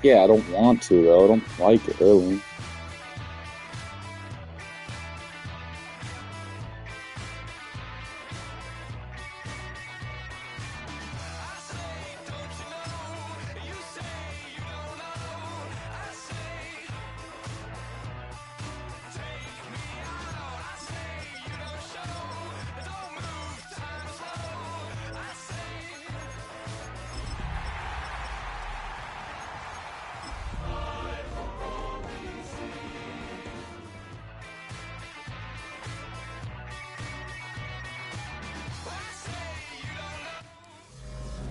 Yeah, I don't want to, though. I don't like it, really.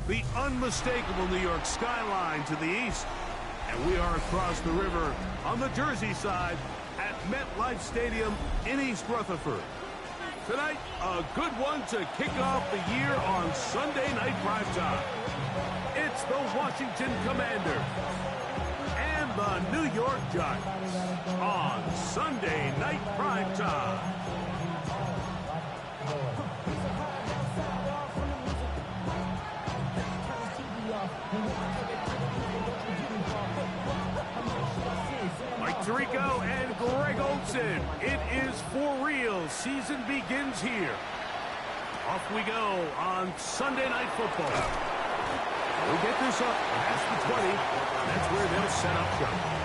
The unmistakable New York skyline to the east. And we are across the river on the Jersey side at MetLife Stadium in East Rutherford. Tonight, a good one to kick off the year on Sunday Night Primetime. It's the Washington Commanders and the New York Giants on Sunday Night Primetime. Mike Tirico and Greg Olson. It is for real. Season begins here. Off we go on Sunday Night Football. We'll get this up past the 20. That's where they'll set up shop.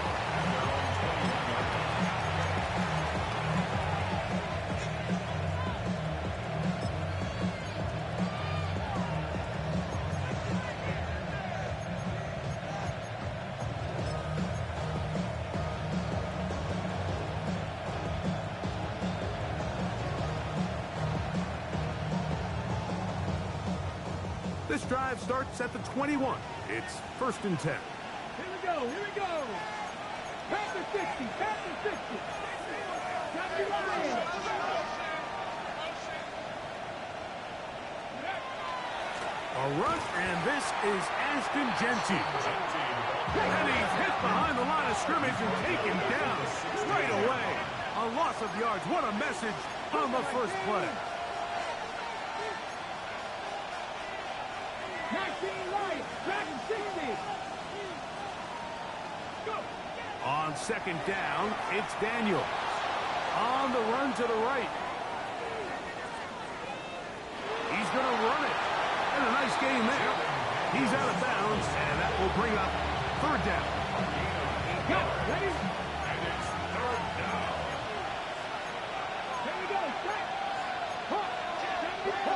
This drive starts at the 21. It's 1st and 10. Here we go, here we go. Panther 60, Panther 60. Johnny Ryan. A run, and this is Ashton Genty. And he's hit behind the line of scrimmage and taken down right away. A loss of yards. What a message on the first play. 19 right, Dragon 60. Go. On 2nd down, it's Daniel. On the run to the right. He's going to run it. And a nice game there. He's out of bounds, and that will bring up 3rd down. Go, ready? And it's 3rd down. Here we go, straight. Hop. 70.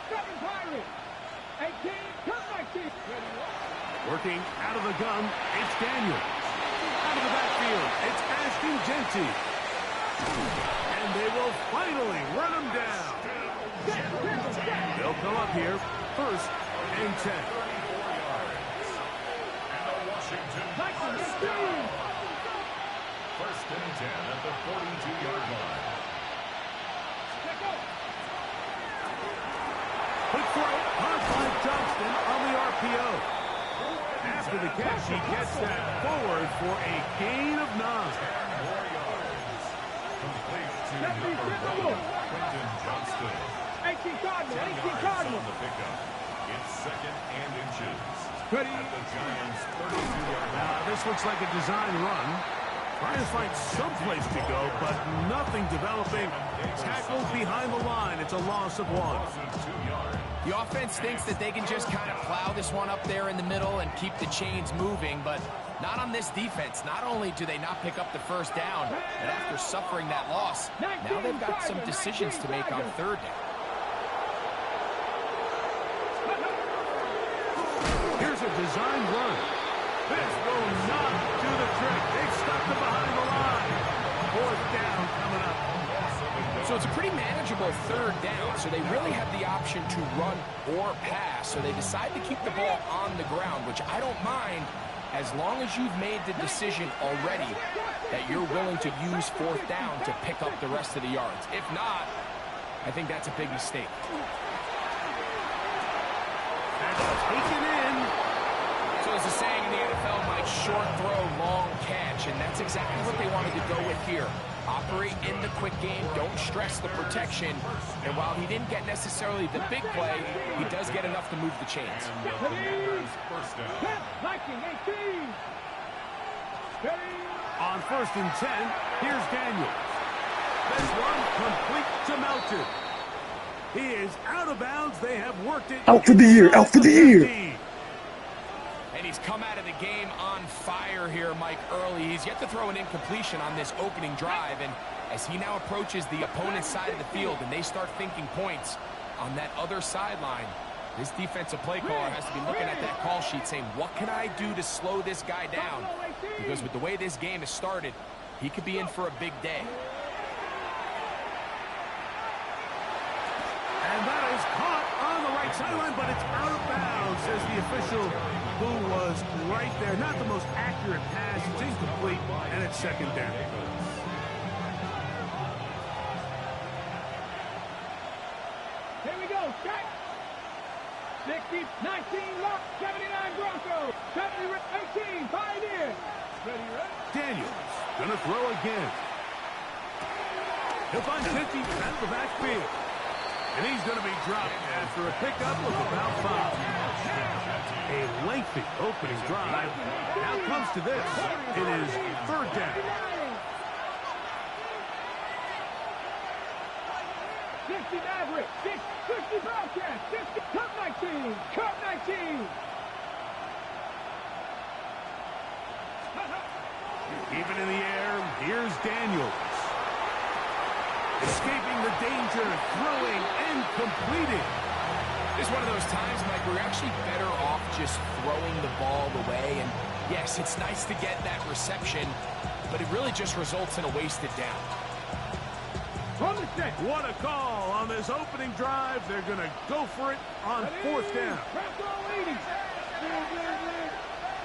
7 Pirates. 18, come back, team. Working out of the gun, it's Daniel. Out of the backfield, it's Ashton Genty. And they will finally run him down. They'll come up here, 1st and 10. And the Washington Commanders. 1st and 10 at the 42-yard line. Quick throw, caught by Johnston on the RPO. After the catch, he gets that forward for a gain of 9. 10 more yards. Complete to number 1, Quentin Johnston. 18 Cardinal, 10 18 yards Cardinal. on the pickup. It's 2nd and inches. Ready? At the Giants' 32-yard line. This looks like a design run. Trying to find some place to go, but nothing developing. Tackled behind the line. It's a loss of 1. The offense thinks that they can just kind of plow this one up there in the middle and keep the chains moving, but not on this defense. Not only do they not pick up the 1st down, but after suffering that loss, now they've got some decisions to make on 3rd down. Here's a design run. This will not do the trick. They've stuck them behind the line. 4th down coming up. So it's a pretty manageable 3rd down, so they really have the option to run or pass. So they decide to keep the ball on the ground, which I don't mind as long as you've made the decision already that you're willing to use 4th down to pick up the rest of the yards. If not, I think that's a big mistake. That's taken in. So as the saying in the NFL, Mike, short throw, long catch, and that's exactly what they wanted to go with here. Operate in the quick game, don't stress the protection, and while he didn't get necessarily the big play, he does get enough to move the chains. First down. Viking 18. On 1st and 10, here's Daniels. This one complete to Melton. He is out of bounds. They have worked it. Out for the year, out for the year. And he's come out of the game on fire here, Mike, early. He's yet to throw an incompletion on this opening drive. And as he now approaches the opponent's side of the field and they start thinking points on that other sideline, this defensive play caller has to be looking at that call sheet saying, what can I do to slow this guy down? Because with the way this game has started, he could be in for a big day. And that is caught on the right sideline, but it's out of bounds, says the official who was right there. Not the most accurate pass. It's incomplete, and it's 2nd down. Here we go. Strike. 60, 19, lock, 79 Broncos. 70, 18, Pioneer. Ready, ready. Daniels gonna throw again. He'll find 50 out of the backfield. And he's going to be dropped after a pickup of about 5. A lengthy opening drive. Now comes to this. It is 3rd down. 60 Maverick, 60 Broadcast, 60 Cup 19, Cup 19. Even in the air, here's Daniels. Escaping the danger, throwing and completing. It's one of those times, Mike, where you're actually better off just throwing the ball away. And yes, it's nice to get that reception, but it really just results in a wasted down. From the set. What a call on this opening drive. They're going to go for it on 4th down. Bronco 80.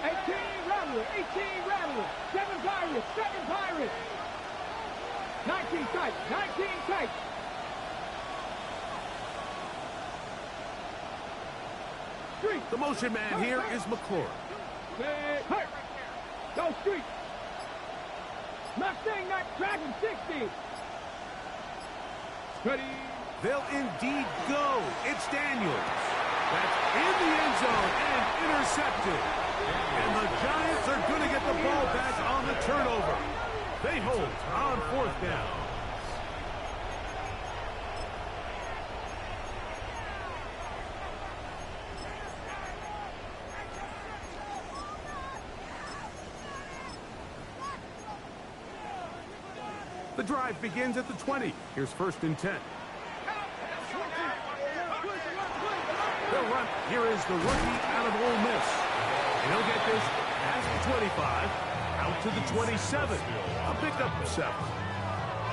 18 Rattler, 18 Rattler, 7 Pirates, 7 Pirates. 19 tight, 19 tight. Street. The motion man here is McClure. Hurt. Go Street. Mustang, not Dragon 60. Ready. They'll indeed go. It's Daniels. That's in the end zone and intercepted. And the Giants are going to get the ball back on the turnover. They hold on 4th down. The drive begins at the 20. Here's 1st and 10. They'll run. Here is the rookie out of Ole Miss. And he'll get this past the 25, out to the 27. A pickup of 7. A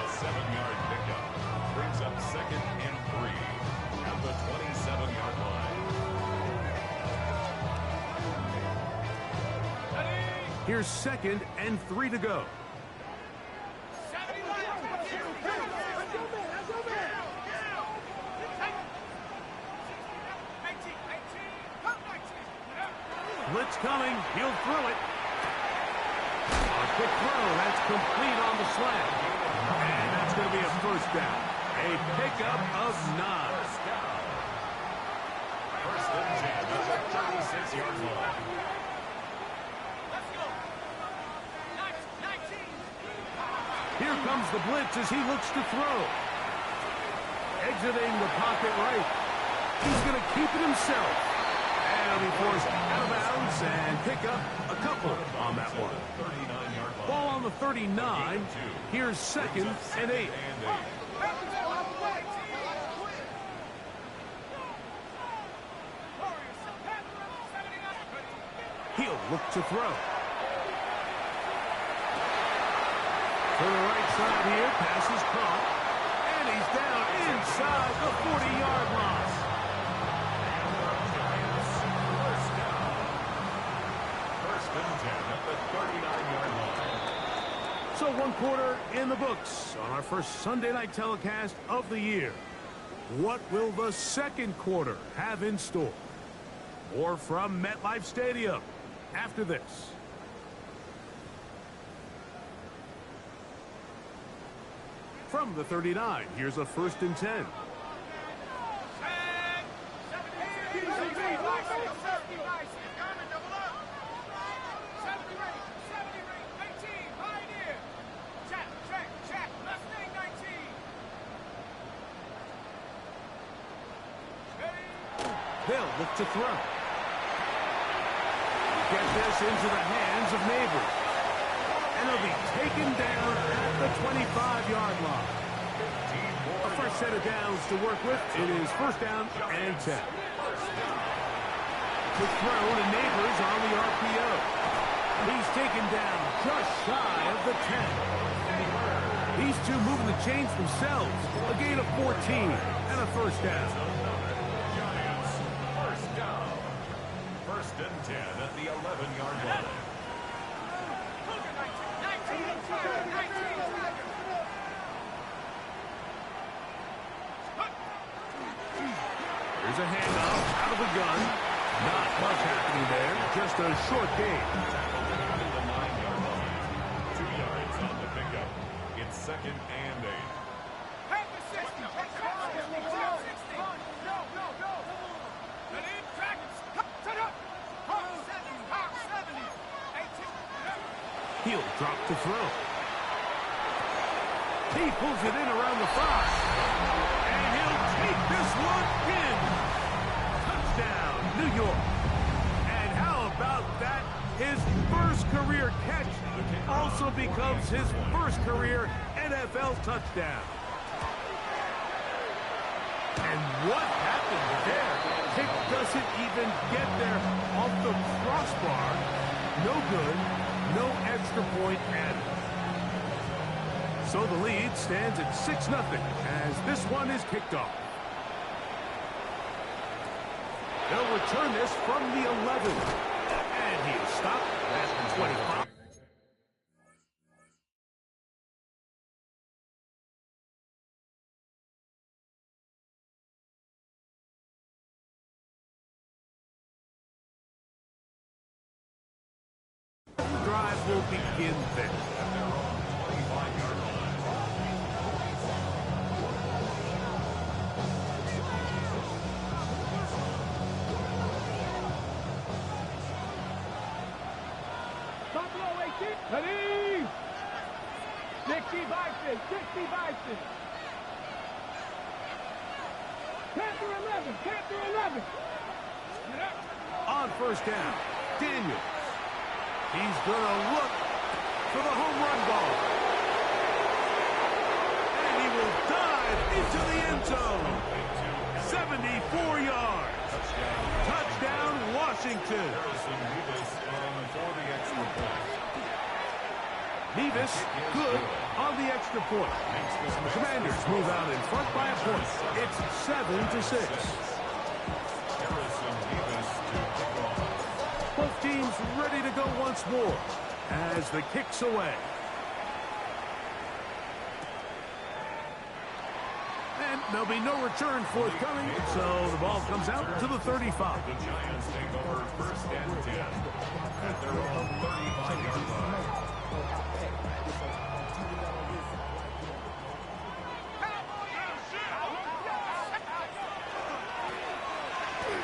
7-yard pickup brings up 2nd and 3 at the 27-yard line. Here's 2nd and 3 to go. Blitz coming. He'll throw it. A quick throw. That's complete on the slant. And that's going to be a 1st down. A pickup of 9. 1st and 10 at the 36-yard line. Here comes the blitz as he looks to throw. Exiting the pocket right. He's going to keep it himself. And he'll be forced out of bounds and pick up a couple on that one. Ball on the 39. Here's 2nd and 8. He'll look to throw. To the right side here, pass is caught. And he's down inside the 40-yard line. So 1 quarter in the books on our first Sunday night telecast of the year. What will the 2nd quarter have in store? More from MetLife Stadium after this. from the 39. Here's a 1st and 10. They'll look to throw. Get this into the hands of Neighbors. And he'll be taken down at the 25-yard line. A first set of downs to work with. It is 1st down and 10. Quick throw to Neighbors on the RPO. He's taken down just shy of the 10. These two moving the chains themselves. A gain of 14 and a 1st down. 1st and 10 at the 11-yard line. Here's a handoff out of the gun. Not much happening there. Just a short gain. To the 9-yard line. 2 yards on the pickup. It's 2nd and 8. He'll drop to throw. He pulls it in around the 5. And he'll take this one in. Touchdown, New York. And how about that? His first career catch also becomes his first career NFL touchdown. And what happened there? It doesn't even get there off the crossbar. No good. No extra point added. So the lead stands at 6-0 as this one is kicked off. They'll return this from the 11. And he'll stop at the 25. Drive will begin there. Buffalo 18. Ready? 60 Bison. 60 Bison. Panther 11. Panther 11. On 1st down, Daniel. He's going to look for the home run ball. And he will dive into the end zone. 74 yards. Touchdown, Washington. Nevis, good on the extra point. The Commanders move out in front by a point. It's 7-6. Both teams ready to go once more as the kick's away. And there'll be no return forthcoming, so the ball comes out to the 35. The Giants take over 1st and 10 at their own 35-yard line.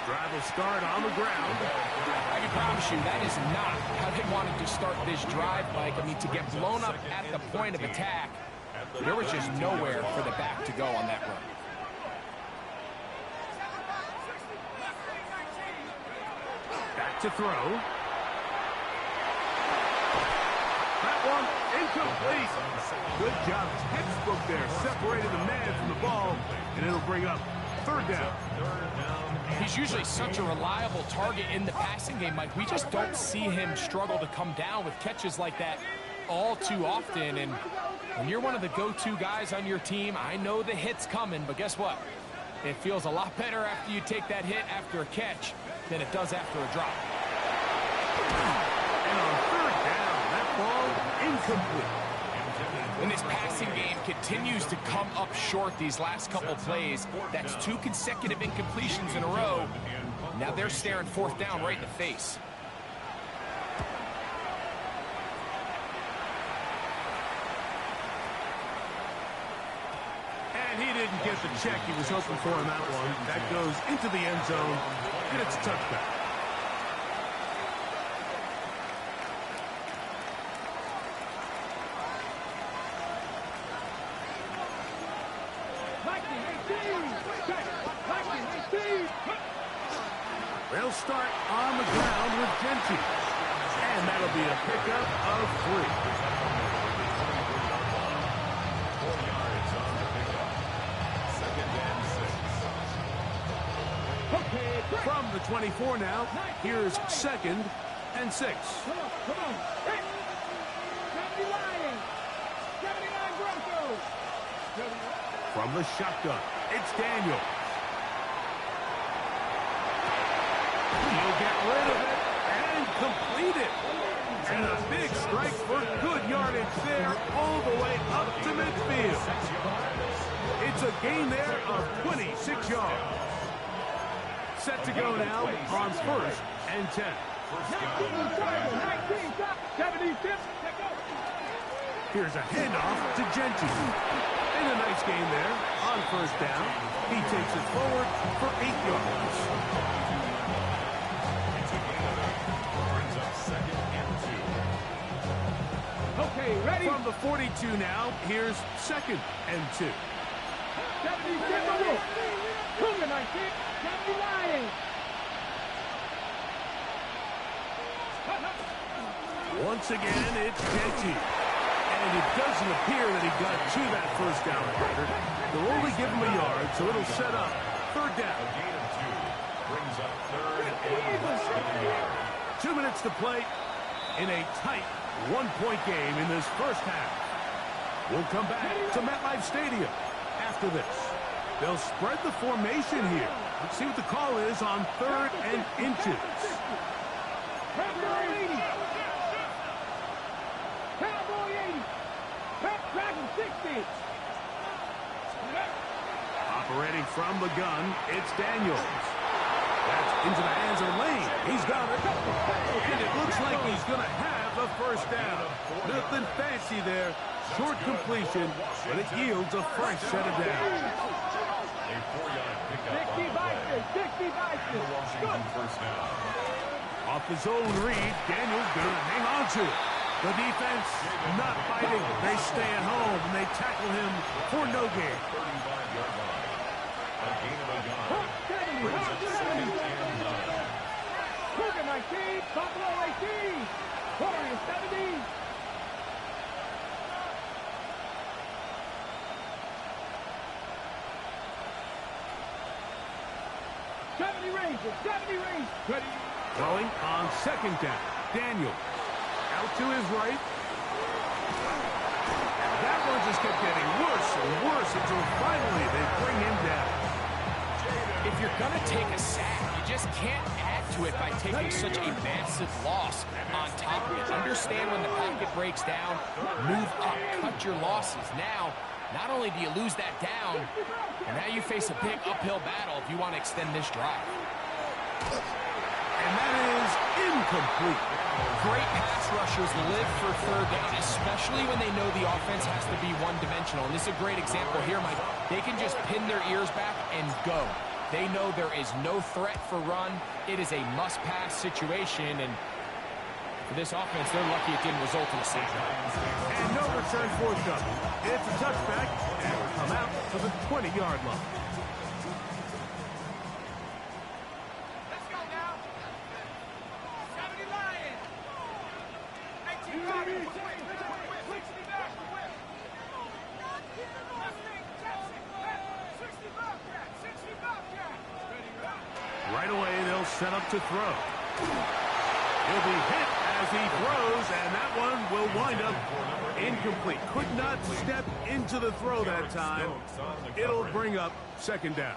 Drive will start on the ground. I can promise you that is not how they wanted to start this drive, Mike. I mean, to get blown up at the point of attack, there was just nowhere for the back to go on that run. Back to throw. That one incomplete. Good job. Textbook there. Separated the man from the ball, and it'll bring up 3rd down. He's usually such a reliable target in the passing game, Mike. We just don't see him struggle to come down with catches like that all too often. And when you're one of the go-to guys on your team, I know the hit's coming, but guess what? It feels a lot better after you take that hit after a catch than it does after a drop. And on 3rd down, that ball incomplete. And this passing game continues to come up short these last couple plays. That's 2 consecutive incompletions in a row. Now they're staring 4th down right in the face. the check he was hoping for in that one. That goes into the end zone, and it's a touchback. They'll start on the ground with Genty. And that'll be a pickup of 3. 4 yards on the pickup. 2nd and 6. From the 24 now, here's 2nd and 6. Come on. 70 Lions. 79 Broncos. From the shotgun, it's Daniel. He'll get rid of it and complete it. And a big strike for good yardage there all the way up to midfield. It's a gain there of 26 yards. Set to go now on 1st and 10. 76. Here's a handoff to Genty. And a nice gain there on 1st down. He takes it forward for 8 yards. Brings up 2nd and 2. Okay, ready? From the 42 now, here's 2nd and 2. 77. Cougar 19. 70 Lions. Once again, it's Genty. And it doesn't appear that he got to that 1st down marker. They'll only give him a yard, so it'll set up 3rd down. A gain of 2. Brings up 3rd and less than a yard. 2 minutes to play in a tight 1-point game in this 1st half. We'll come back to MetLife Stadium after this. They'll spread the formation here. Let's see what the call is on 3rd and inches. Cowboy 80. Cowboy 80. Dragon 60. Operating from the gun, it's Daniels. That's into the hands of Lane. He's got it. And it looks like he's going to have a 1st down. Nothing fancy there. Short completion, but it yields a fresh set of downs. A 4-yard pickup 60 Vikings. 60 Vikings. Washington 1st down. Off the zone read, Daniels going to hang on to it. The defense not fighting. They stay at home, and they tackle him for no gain. 35-yard line. A gain of a yard. Brings up 2nd and 9. Cougar 19. Buffalo 18. Warriors 70. Rangers. 70 Rangers. Ready. Throwing on 2nd down. Daniel out to his right. That one just kept getting worse and worse until finally they bring him down. If you're going to take a sack, you just can't add to it by taking such a massive loss on top of it. Understand when the pocket breaks down, move up, cut your losses. Now, not only do you lose that down, and now you face a big uphill battle if you want to extend this drive. And that is incomplete. Great pass rushers live for 3rd down, especially when they know the offense has to be one-dimensional. And this is a great example here, Mike. They can just pin their ears back and go. They know there is no threat for run. It is a must-pass situation, and for this offense, they're lucky it didn't result in a sack. And no return forthcoming. It's a touchback, and will come out to the 20-yard line. Let's go now. 70 Lions. 19 Lions. Right away, they'll set up to throw. He'll be hit as he throws, and that one will wind up incomplete. Could not step into the throw that time. It'll bring up 2nd down.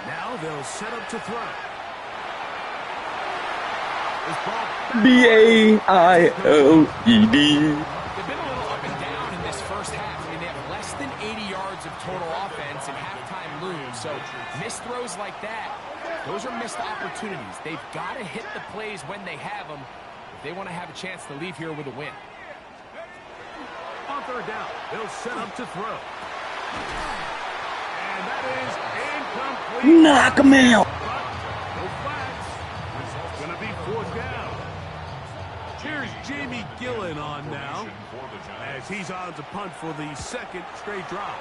Now they'll set up to throw. This ball. B-A-I-L-E-D. They've been a little up and down in this 1st half. I mean, they have less than 80 yards of total offense and halftime lose. So missed throws like that, those are missed opportunities. They've got to hit the plays when they have them They want to have a chance to leave here with a win. On third down, they'll set up to throw. And that is incomplete. Knock him out. No flags. It's going to be fourth down. Here's Jamie Gillen on now, as he's on to punt for the second straight drive.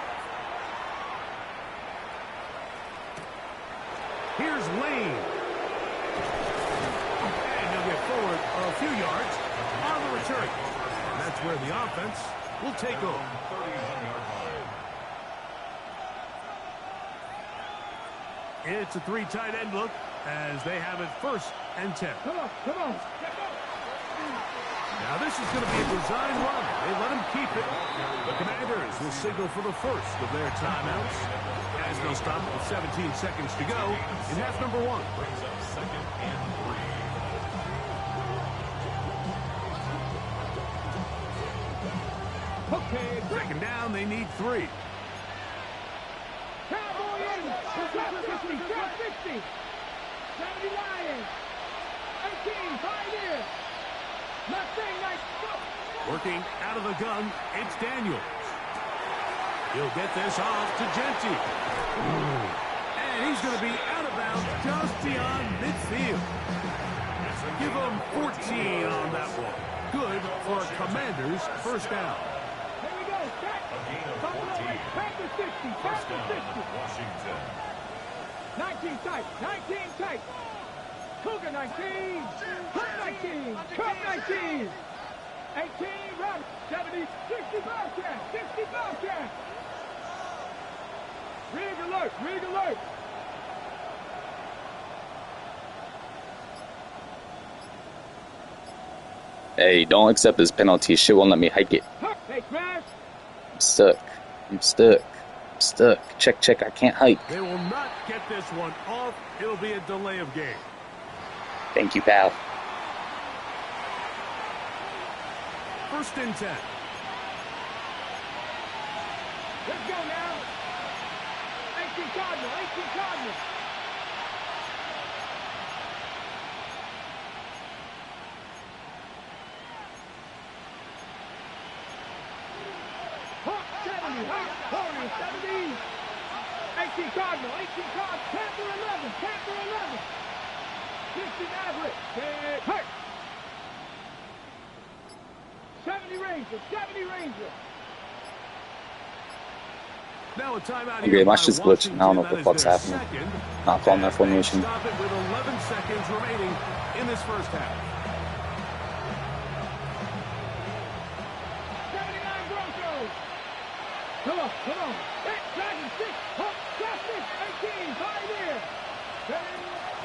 Here's Lane. And he'll get forward a few yards on the return. And that's where the offense will take over. It's a three tight end look as they have it 1st and 10. Come on. Now this is going to be a design run. They let him keep it. The Commanders will signal for the first of their timeouts as they'll stop with 17 seconds to go in half number 1. Brings up 2nd and 3. Okay, Second down, they need 3. Cowboy in. Drop 50. 70 Lions. 18, 5 years. Nothing like Working out of the gun, it's Daniels. He'll get this off to Genty. And he's going to be out of bounds just beyond midfield. Give him 14 on that one. Good for a Commanders first down. Here we go. A gain of 14. Back to 60. First down, Washington. 19 tight. Cougar 19. Cut 19. Cut 19. 18, run. 70, 60 Bobcat. 60 Bobcat. Rig alert. Hey, don't accept this penalty. Shit won't let me hike it. Hey, Crash. I'm stuck. Check. I can't hike. They will not get this one off. It'll be a delay of game. Thank you, pal. 1st and 10. Let's go now. 18 Cardinal. Hawk 70. Warrior 70. 18 Cardinal. Panther 11. 60 Maverick. Hurt. 70 Ranger. Now a timeout Okay, here watch by this glitch. I don't know what the Washington. fuck's That is happening. their second. Not calling that formation. Stop it with 11 seconds remaining in this first half. 79 Broncos. Come on. 6, 18, 5 years.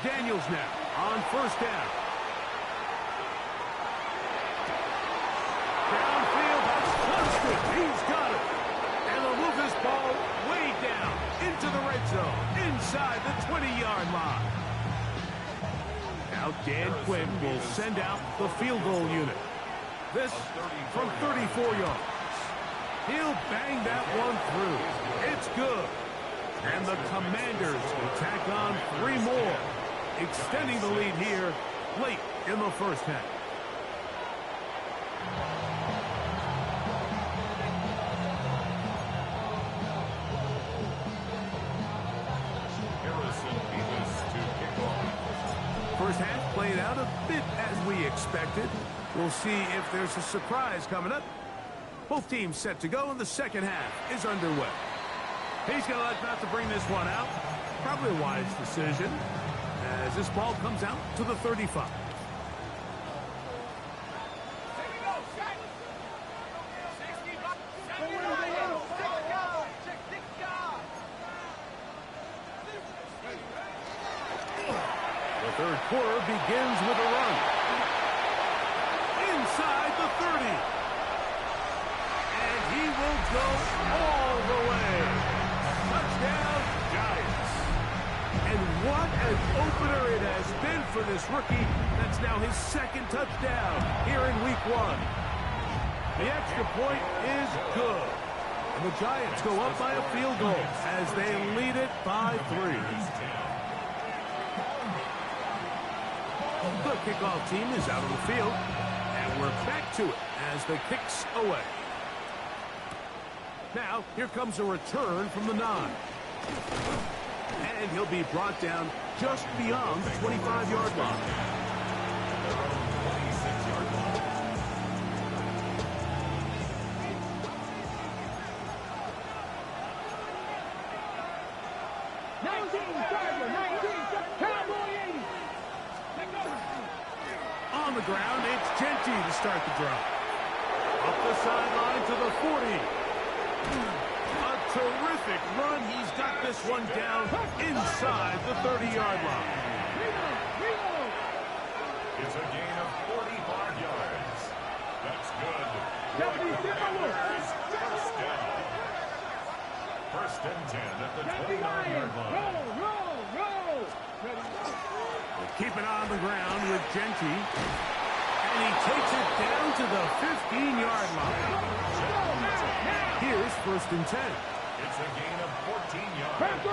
Daniels now on first down. Downfield, that's Johnston. He's got it. And they'll move this ball way down into the red zone, inside the 20-yard line. Now Dan Quinn will send out the field goal unit. This from 34 yards. He'll bang that one through. It's good. And the Commanders will tack on 3 more, extending the lead here late in the first half. First half played out a bit as we expected. We'll see if there's a surprise coming up. Both teams set to go, and the second half is underway. He's going to let not to bring this one out. Probably a wise decision as this ball comes out to the 35. The third quarter begins with a run. Inside the 30. And he will go all the way. Touchdown, Giants. And what an opener it has been for this rookie. That's now his second touchdown here in week 1. The extra point is good. And the Giants go up by a field goal as they lead it by 3. The kickoff team is out on the field. And we're back to it as the kick's away. Now, here comes a return from the 9. And he'll be brought down just beyond the 25-yard line. On the ground, it's Genty to start the drive. Up the sideline to the 40. A terrific run. He's got this one down inside the 30-yard line. It's a gain of 45 yards. That's good. First down. First and 10 at the 29-yard line. Keep it on the ground with Genty. And he takes it down to the 15-yard line. Here's first and 10. It's a gain of 14 yards. That's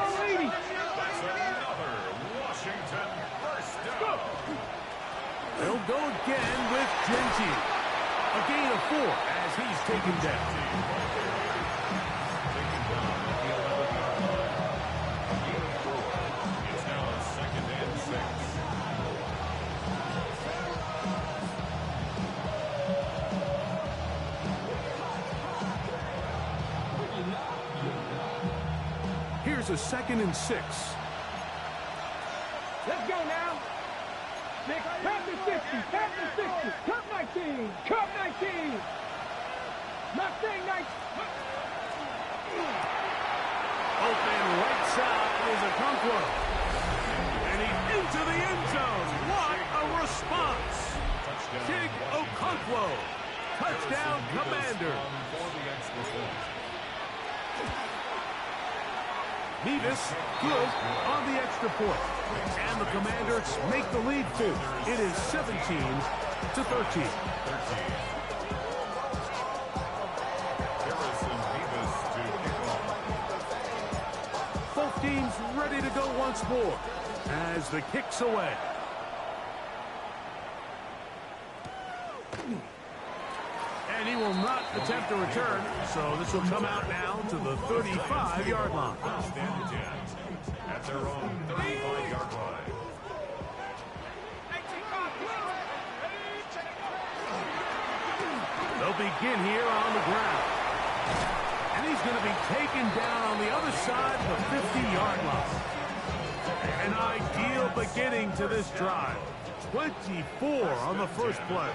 another Washington first down. They'll go again with Genty. A gain of 4 as he's taken down. It's now a second and 6. Here's a second and 6. Let's go now. Cup to 60, cup to 60, cup 19, cup 19. Not saying 19. Open right side is a Okonkwo. And he's into the end zone. What a response. Big Okonkwo. Touchdown, Commander. Nevis good on the extra point. And the Commanders make the lead full. It is 17-13. Both teams ready to go once more as the kick's away. And he will not attempt a return, so this will come out now to the 35-yard line. First and 10 at their own 35-yard line. They'll begin here on the ground. And he's going to be taken down on the other side of the 50-yard line. An ideal beginning to this drive. 24 on the first play.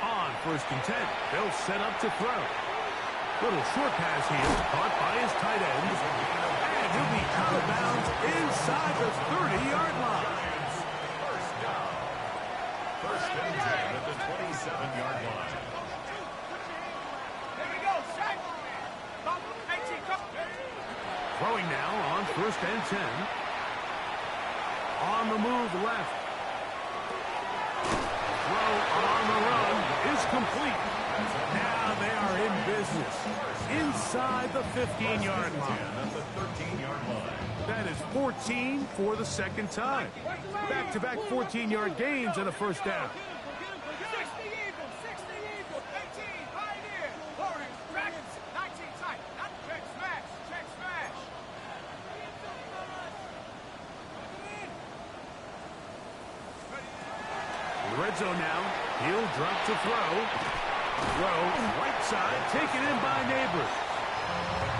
On first and 10, they'll set up to throw. Little short pass here, caught by his tight end. And he'll be out of bounds inside the 30-yard line. First down. First and 10 at the 27-yard line. Throwing now on first and 10. On the move left. Throw on the run is complete. Now they are in business. Inside the 15-yard line. At the 13-yard line. That is 14 for the second time. Back-to-back 14-yard gains and a first down. Red zone now. He'll drop to throw. Throw right side, taken in by Neighbors.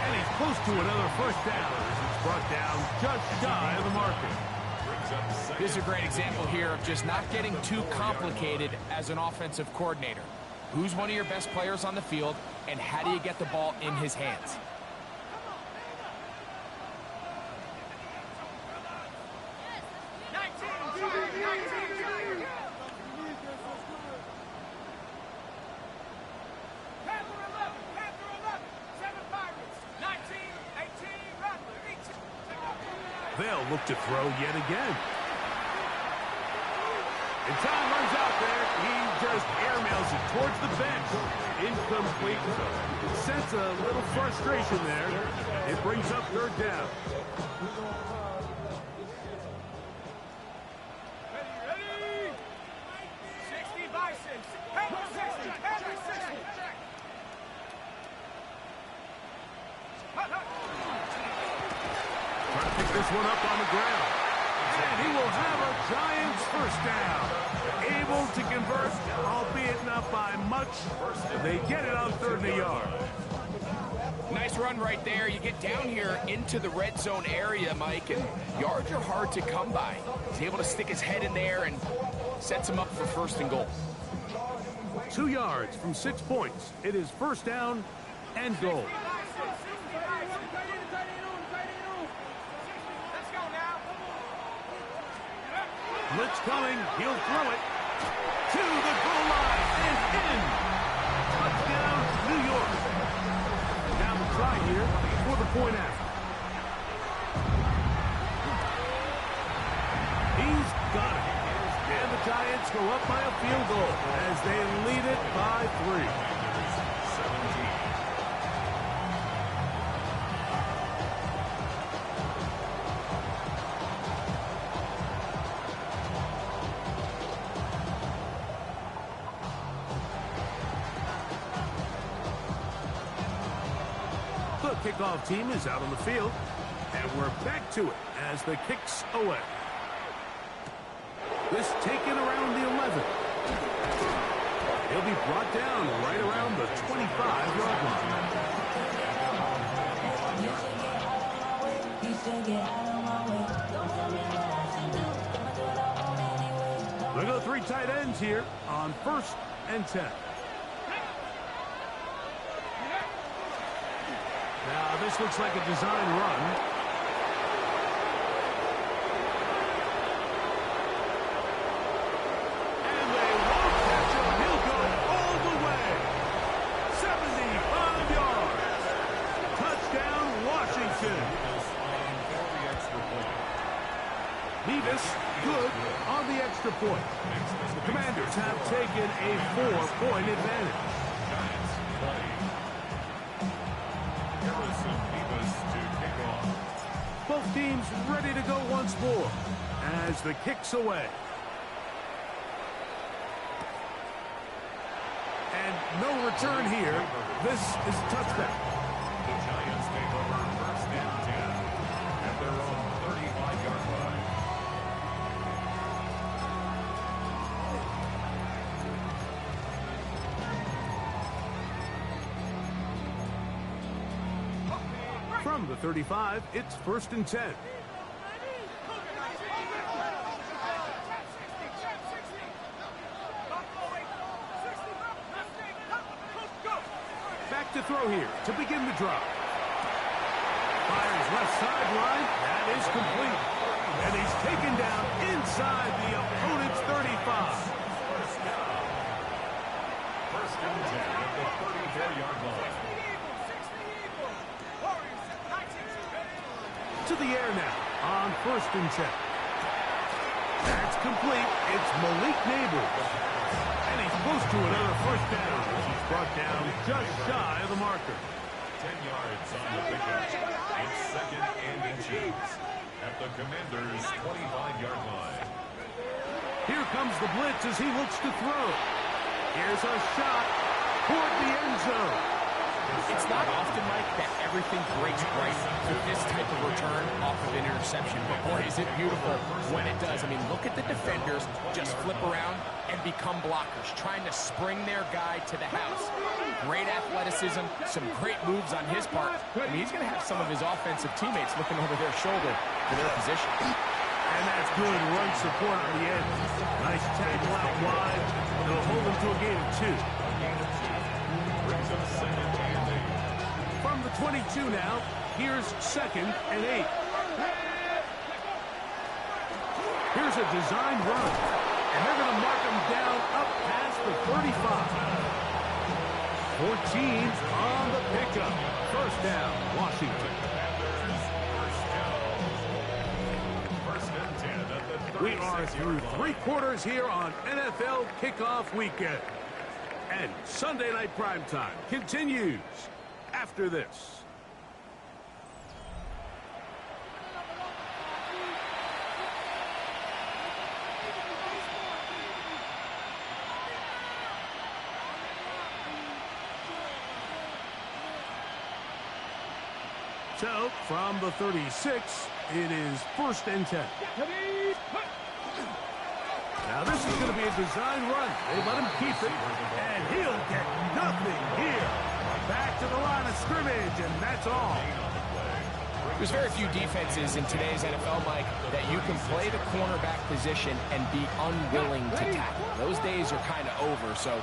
And he's close to another first down as he's brought down just shy of the marker. This is a great example here of just not getting too complicated as an offensive coordinator. Who's one of your best players on the field, and how do you get the ball in his hands? They'll look to throw yet again. And time runs out there. He just airmails it towards the bench. Incomplete. Sense a little frustration there. It brings up third down. Ready? 60 Bisons. Head to 60. Head to 60. Trying to pick this one up on the ground. And he will have a Giants first down. Able to convert, albeit not by much. They get it on 3rd and a yard. Nice run right there. You get down here into the red zone area, Mike, and yards are hard to come by. He's able to stick his head in there and sets him up for 1st and goal. 2 yards from 6 points. It is first down and goal. Blitz coming. He'll throw it to the goal line and in. Touchdown, New York. Now the try here for the point after. He's got it. And the Giants go up by a field goal as they lead it by 3. The kickoff team is out on the field, and we're back to it as the kick's away. This taken around the 11. He'll be brought down right around the 25-yard line. Look at the 3 tight ends here on 1st and 10. Now, this looks like a design run. And they won't catch him. He'll go all the way. 75 yards. Touchdown, Washington. Nevis, good on the extra point. The Commanders have taken a 4-point advantage. Both teams ready to go once more as the kick's away. And no return here. This is a touchdown. The Giants take over 1st and 10 at their own 35-yard line. From the 35, it's 1st and 10. Back to throw here to begin the drive. Fires left sideline. That is complete. And he's taken down inside the opponent's 35. 1st and 10 at the 34-yard line. To the air now on 1st and 10. That's complete. It's Malik Neighbors. And he's close to another first down. He's brought down just shy of the marker. 10 yards on the pickup. It's 2nd and inches at the Commanders' 25-yard line. Here comes the blitz as he looks to throw. Here's a shot toward the end zone. It's not often, Mike, that everything breaks right with this type of return off of an interception. But, boy, is it beautiful when it does. I mean, look at the defenders just flip around and become blockers, trying to spring their guy to the house. Great athleticism, some great moves on his part. I mean, he's going to have some of his offensive teammates looking over their shoulder for their position. And that's good run support on the end. Nice tackle out wide. They'll hold him to a gain of 2. From the 22 now, here's 2nd and 8. Here's a designed run. And they're going to mark him down up past the 35. 14 on the pickup. First down, Washington. 1st and 10 at the We are through 3 quarters here on NFL Kickoff Weekend. And Sunday Night Primetime continues after this. So, from the 36, it is 1st and 10. Now, this is going to be a design run. They let him keep it, and he'll get nothing here. Back to the line of scrimmage, and that's all. There's very few defenses in today's NFL, Mike, that you can play the cornerback position and be unwilling to tackle. Those days are kind of over, so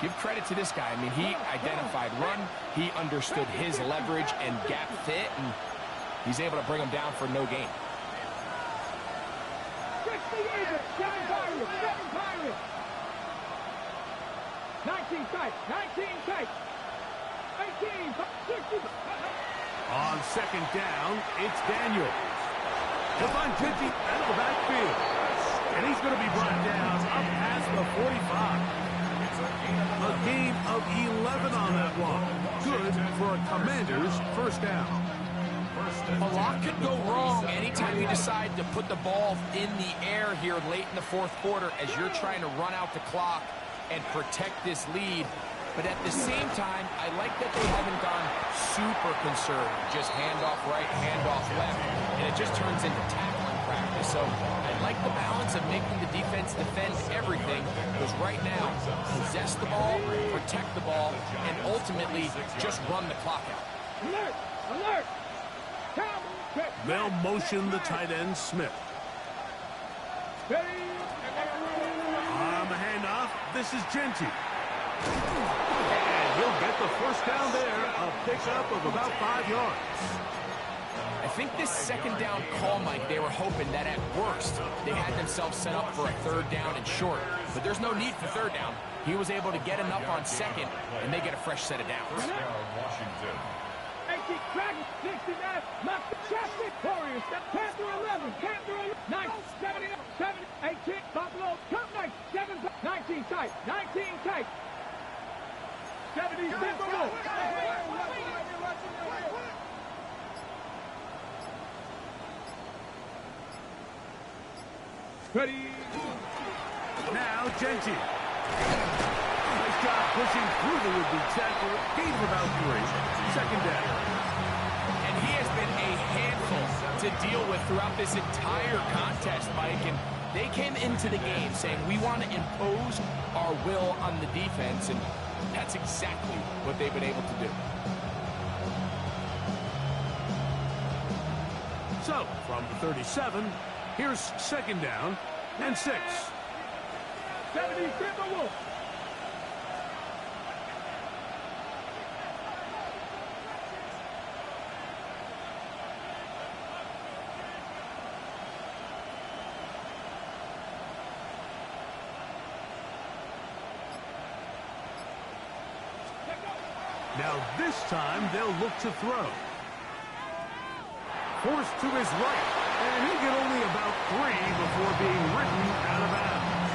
give credit to this guy. I mean, he identified run, he understood his leverage and gap fit, and he's able to bring him down for no gain. 19 tight, 19 tight, 18, 60. On 2nd down, it's Daniels. To find 50 out of the backfield. And he's going to be brought down up past the 45. A gain of 11 on that one. Good for a Commander's 1st down. A lot could go wrong anytime you decide to put the ball in the air here late in the 4th quarter as you're trying to run out the clock and protect this lead. But at the same time, I like that they haven't gone super conservative. Just handoff right, handoff left, and it just turns into tackling practice. So I like the balance of making the defense defend everything, because right now, possess the ball, protect the ball, and ultimately just run the clock out. Alert! Alert! They'll motion the tight end, Smith. On the handoff, this is Genty. And he'll get the 1st down there, a pickup of about 5 yards. I think this 2nd down call, Mike, they were hoping that at worst they had themselves set up for a 3rd down and short. But there's no need for 3rd down. He was able to get enough on 2nd, and they get a fresh set of downs. Washington. 18, Dragon, 69, knock the chassis, Warriors, Panther 11, Panther 9, 70, 7, 18, Buffalo, Cup 9, 7, 19 tight, 19 tight, 70, Buffalo. Ready. Now, Genty. Nice job pushing through the would-be tackle. Gain of about 3. 2nd down. And he has been a handful to deal with throughout this entire contest, Mike. And they came into the game saying, we want to impose our will on the defense. And that's exactly what they've been able to do. So, from the 37, here's 2nd down and 6. 70, Timberwolves. Now this time they'll look to throw. Forced to his right, and he'll get only about 3 before being ridden out of bounds.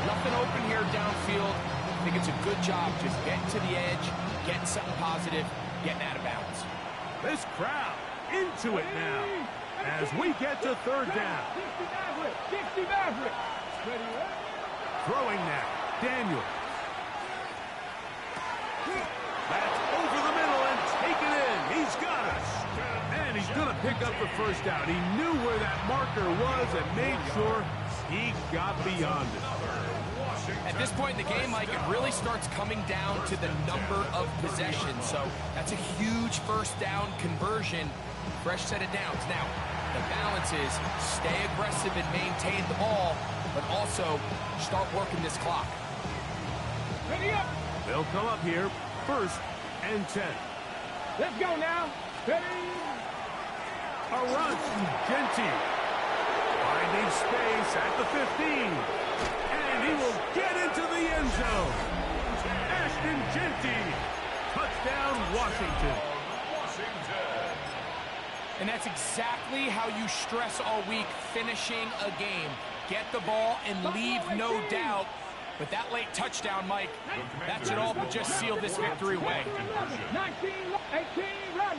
Nothing open here downfield. I think it's a good job just getting to the edge, getting something positive, getting out of bounds. This crowd into it now as we get to 3rd down. 60 Maverick. Throwing now, Daniel. That's over the middle and taken in. He's got us. And he's going to pick up the 1st down. He knew where that marker was and made sure he got beyond it. At this point in the game, Mike, it really starts coming down to the number of possessions. So that's a huge 1st down conversion. Fresh set of downs. Now, the balance is stay aggressive and maintain the ball, but also start working this clock. Ready up. They'll come up here, 1st and 10. Let's go now. Ready. A run from Genty. Finding space at the 15. And he will get into the end zone. Ashton Genty. Touchdown, Washington. And that's exactly how you stress all week, finishing a game. Get the ball and leave no doubt. But that late touchdown, Mike, that should all but just seal this victory away. 19, 18, run.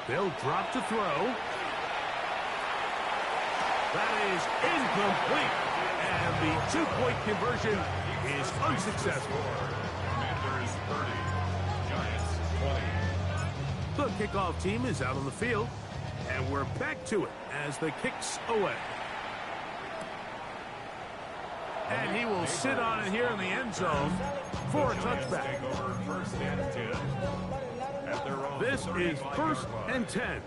They'll drop to throw. That is incomplete. And the two-point conversion is unsuccessful. Commanders 30, Giants 20. The kickoff team is out on the field, and we're back to it as the kick's away. And he will sit on it here in the end zone for a touchback. First and 10. At their own This is 1st and 10.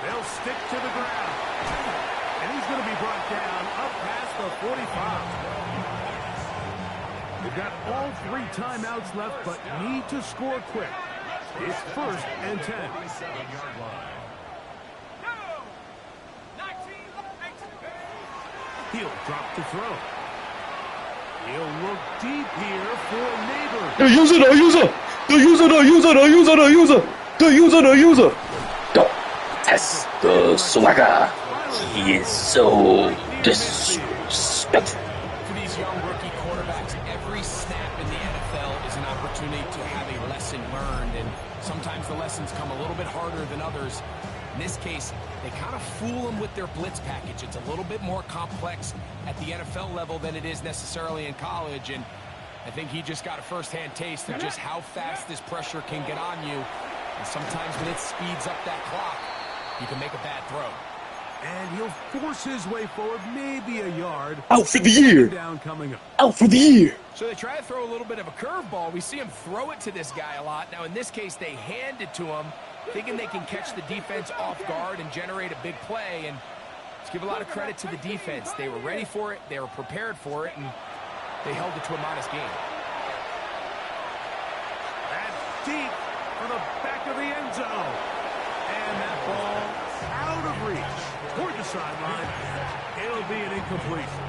They'll stick to the ground. And he's going to be brought down up past the 45. They've got all 3 timeouts left, but need to score quick. It's 1st and 10. 7-yard line. He'll drop to throw. He'll look deep here for Neighbor. The user. Don't test the swagger. He is so disrespectful. For these young rookie quarterbacks, every snap in the NFL is an opportunity to have a lesson learned, and sometimes the lessons come a little bit harder than others. In this case, they kind of fool them with their blitz package. It's a little bit more complex at the NFL level than it is necessarily in college, and I think he just got a first-hand taste of just how fast this pressure can get on you. And sometimes when it speeds up that clock, you can make a bad throw. And he'll force his way forward, maybe a yard. Out for the year. Down coming up. Out for the year. So they try to throw a little bit of a curveball. We see him throw it to this guy a lot. Now, in this case, they hand it to him, thinking they can catch the defense off guard and generate a big play. And let's give a lot of credit to the defense. They were ready for it, they were prepared for it, and they held it to a modest game. That's deep for the back of the end zone. And that ball out of reach toward the sideline. It'll be an incompletion.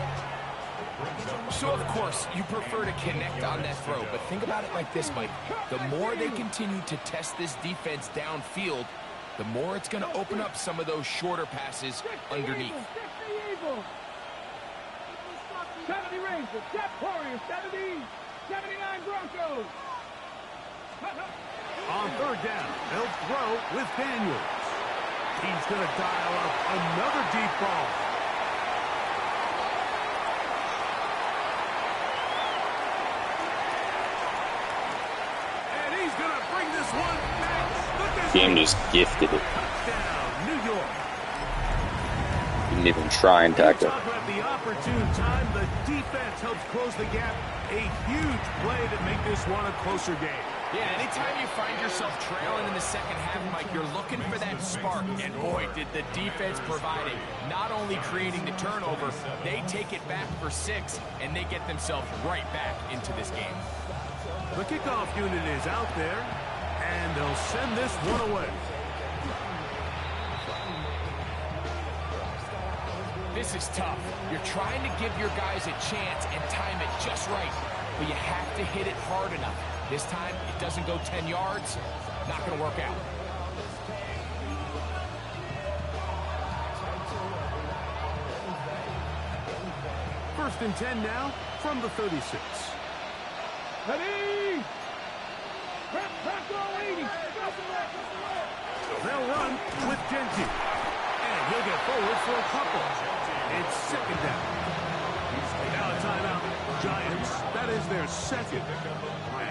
So, of course, you prefer to connect on that throw, but think about it like this, Mike. The more they continue to test this defense downfield, the more it's going to open up some of those shorter passes underneath. 70 Rangers, Jeff Warriors, 70, 79 Broncos. On 3rd down, they'll throw with Daniels. He's going to dial up another deep ball. And he's going to bring this one back. Game just gifted it. Touchdown, New York. Didn't even try and tackle. Talk about the opportune time. The defense helps close the gap. A huge play to make this one a closer game. Yeah, anytime you find yourself trailing in the second half, Mike, you're looking for that spark. And boy, did the defense provide it. Not only creating the turnover, they take it back for 6, and they get themselves right back into this game. The kickoff unit is out there, and they'll send this one away. This is tough. You're trying to give your guys a chance and time it just right, but you have to hit it hard enough. This time, it doesn't go 10 yards. Not going to work out. First and 10 now from the 36. Ready? Bronco 80. They'll run with Genty. And he'll get forward for a couple. It's 2nd down. Now a timeout. Giants, that is their 2nd.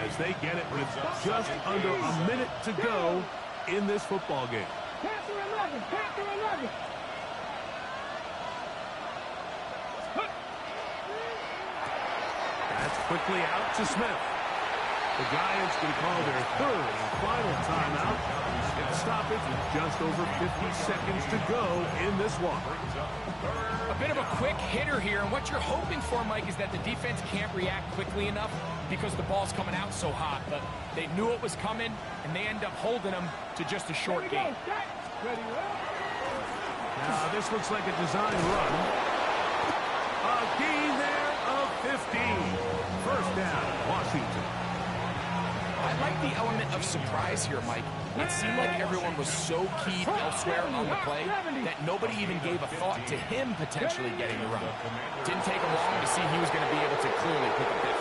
As they get it with just under a minute to go in this football game. Panther 11. Panther 11. That's quickly out to Smith. The Giants can call their 3rd and final timeout and stop it with just over 50 seconds to go in this one. A bit of a quick hitter here, and what you're hoping for, Mike, is that the defense can't react quickly enough because the ball's coming out so hot. But they knew it was coming, and they end up holding them to just a short game. Now, this looks like a design run. A gain there of 15. First down, Washington. I like the element of surprise here, Mike. It seemed like everyone was so keyed elsewhere on the play that nobody even gave a thought to him potentially getting the run. Didn't take him long to see he was going to be able to clearly pick up that